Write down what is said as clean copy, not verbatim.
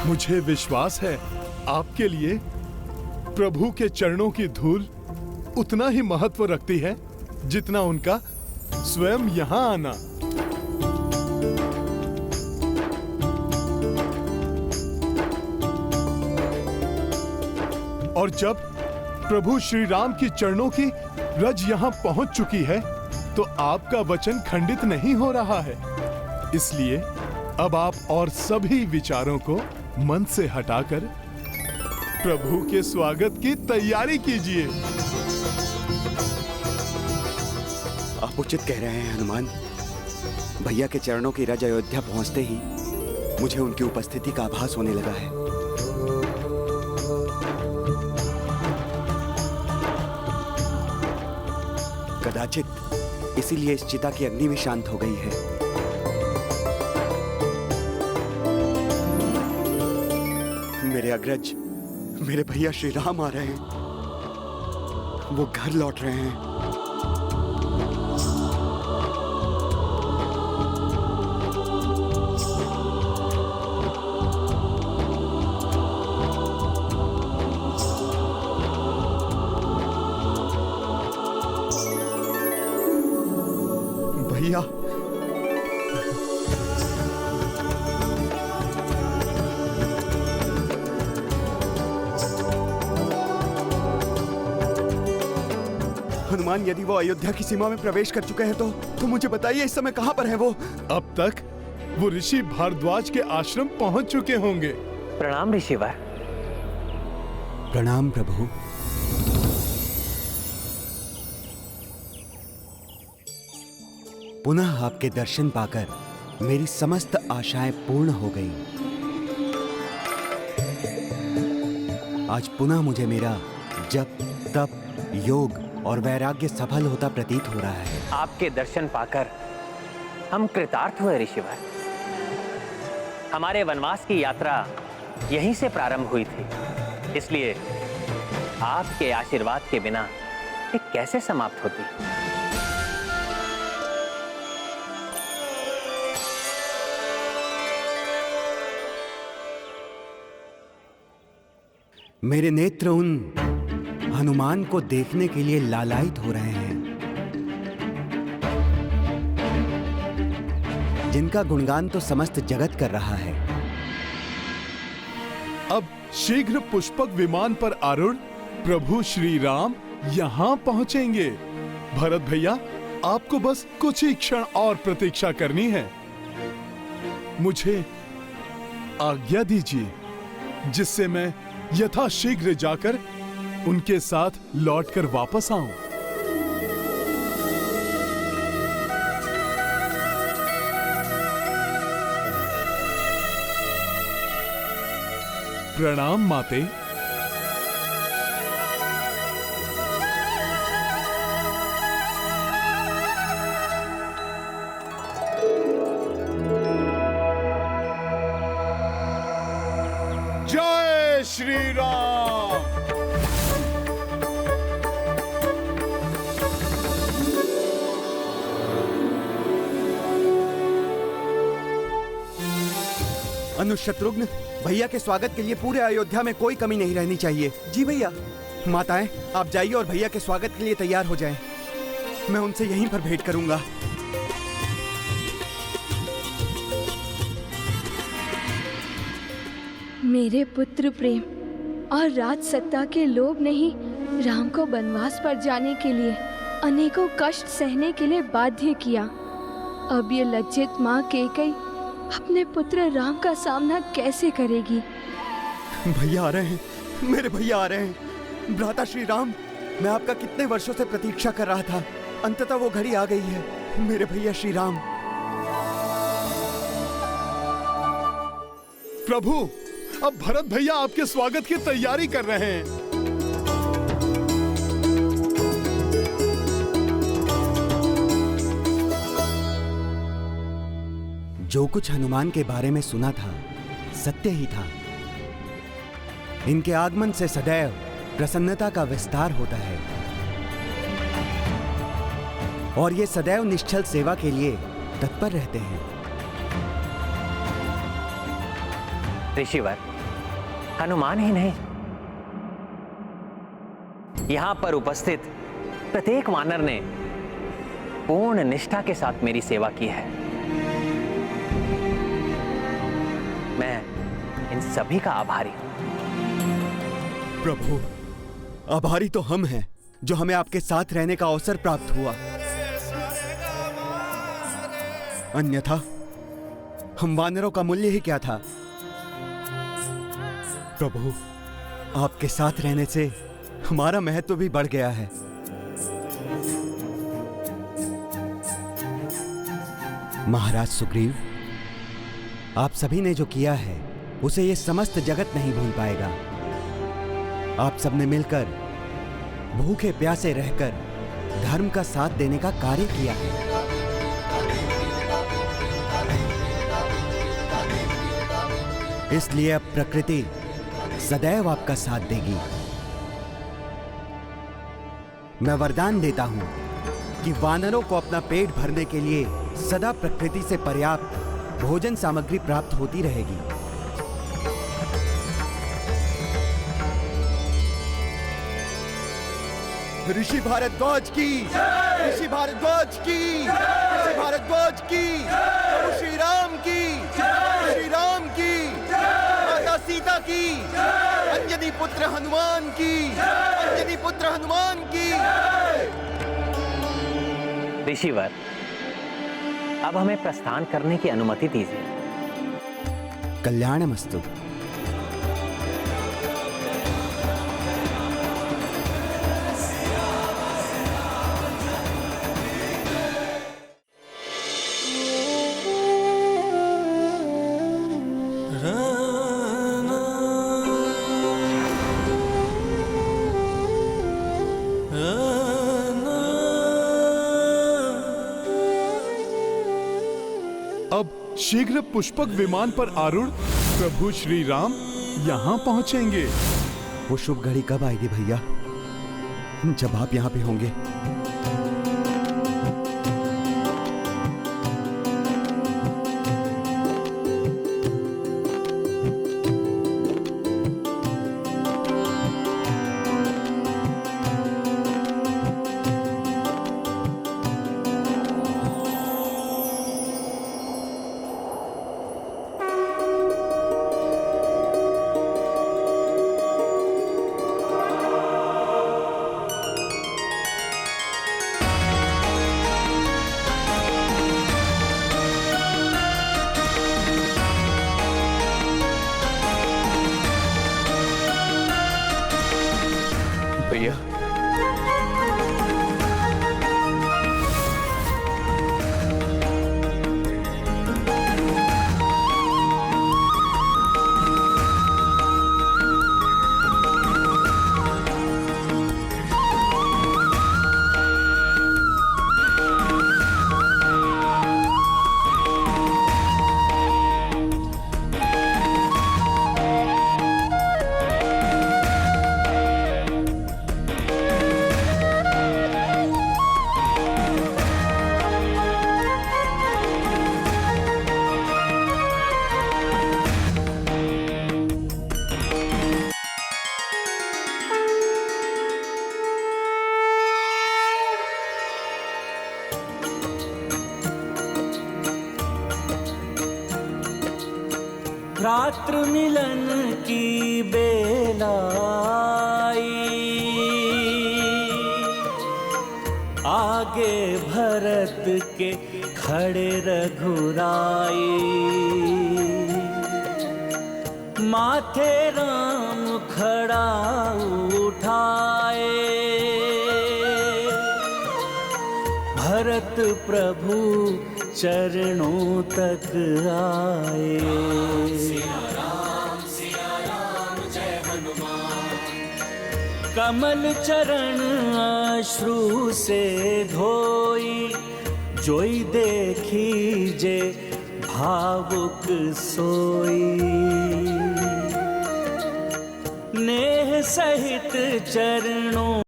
मुझे विश्वास है आपके लिए प्रभु के चरणों की धूल उतना ही महत्व रखती है जितना उनका स्वयं यहाँ आना। और जब प्रभु श्री राम की चरणों की रज यहाँ पहुंच चुकी है तो आपका वचन खंडित नहीं हो रहा है। इसलिए अब आप और सभी विचारों को मन से हटाकर प्रभु के स्वागत की तैयारी कीजिए। आप उचित कह रहे हैं हनुमान। भैया के चरणों की रज अयोध्या पहुंचते ही मुझे उनकी उपस्थिति का आभास होने लगा है। कदाचित इसीलिए इस चिता की अग्नि भी शांत हो गई है। मेरे अग्रज, मेरे भैया श्री राम आ रहे हैं। वो घर लौट रहे हैं। भैया, हनुमान, यदि वो अयोध्या की सीमा में प्रवेश कर चुके हैं तो मुझे बताइए इस समय कहां पर है वो? अब तक वो ऋषि भारद्वाज के आश्रम पहुंच चुके होंगे। प्रणाम ऋषिवर। प्रणाम प्रभु। पुनः आपके दर्शन पाकर मेरी समस्त आशाएं पूर्ण हो गईं। आज पुनः मुझे मेरा जप, तप, योग और वैराग्य सफल होता प्रतीत हो रहा है। आपके दर्शन पाकर हम कृतार्थ हुए ऋषिवर। हमारे वनवास की यात्रा यहीं से प्रारंभ हुई थी, इसलिए आपके आशीर्वाद के बिना ये कैसे समाप्त होती। मेरे नेत्र उन हनुमान को देखने के लिए लालायित हो रहे हैं जिनका गुणगान तो समस्त जगत कर रहा है। अब शीघ्र पुष्पक विमान पर आरूढ़ प्रभु श्री राम यहाँ पहुंचेंगे। भरत भैया, आपको बस कुछ ही क्षण और प्रतीक्षा करनी है। मुझे आज्ञा दीजिए जिससे मैं यथाशीघ्र जाकर उनके साथ लौटकर वापस आऊं। प्रणाम माते। जय श्री राम। अनुशत्रुघ्न, भैया के स्वागत के लिए पूरे अयोध्या में कोई कमी नहीं रहनी चाहिए। जी भैया। माताएं, आप जाइए और भैया के स्वागत के लिए तैयार हो जाएं। मैं उनसे यहीं पर भेंट करूंगा। मेरे पुत्र प्रेम और राज सत्ता के लोभ ने ही राम को वनवास पर जाने के लिए अनेकों कष्ट सहने के लिए बाध्य किया। अब ये लज्जित माँ कैकेयी अपने पुत्र राम का सामना कैसे करेगी? भैया आ रहे हैं, मेरे भैया आ रहे हैं। भ्राता श्री राम, मैं आपका कितने वर्षों से प्रतीक्षा कर रहा था। अंततः वो घड़ी आ गई है। मेरे भैया श्री राम। प्रभु, अब भरत भैया आपके स्वागत की तैयारी कर रहे हैं। जो कुछ हनुमान के बारे में सुना था सत्य ही था। इनके आगमन से सदैव प्रसन्नता का विस्तार होता है और ये सदैव निश्चल सेवा के लिए तत्पर रहते हैं। ऋषिवर, हनुमान ही नहीं, यहां पर उपस्थित प्रत्येक वानर ने पूर्ण निष्ठा के साथ मेरी सेवा की है। मैं इन सभी का आभारी हूं। प्रभु, आभारी तो हम हैं जो हमें आपके साथ रहने का अवसर प्राप्त हुआ। अन्यथा हम वानरों का मूल्य ही क्या था। प्रभु, आपके साथ रहने से हमारा महत्व भी बढ़ गया है। महाराज सुग्रीव, आप सभी ने जो किया है उसे ये समस्त जगत नहीं भूल पाएगा। आप सबने मिलकर भूखे प्यासे रहकर धर्म का साथ देने का कार्य किया है। इसलिए अब प्रकृति सदैव आपका साथ देगी। मैं वरदान देता हूं कि वानरों को अपना पेट भरने के लिए सदा प्रकृति से पर्याप्त भोजन सामग्री प्राप्त होती रहेगी। ऋषि भारद्वाज की, ऋषि भारद्वाज की, ऋषि भारद्वाज की, प्रभु श्री राम की, श्री राम की, माता सीता की, अंजनी पुत्र हनुमान की, अंजनी पुत्र हनुमान की। ऋषिवर, अब हमें प्रस्थान करने की अनुमति दीजिए। कल्याणमस्तु। अब शीघ्र पुष्पक विमान पर आरूढ़ प्रभु श्री राम यहाँ पहुँचेंगे। वो शुभ घड़ी कब आएगी भैया, जब आप यहाँ पे होंगे? भैया, रात्र मिलन की बेला आई, आगे भरत के खड़े रघुराई, माथे राम खड़ा उठाए, भरत प्रभु चरणों तक आए। कमल चरण अश्रु से धोई, जोई देखी जे भावुक सोई, नेह सहित चरणों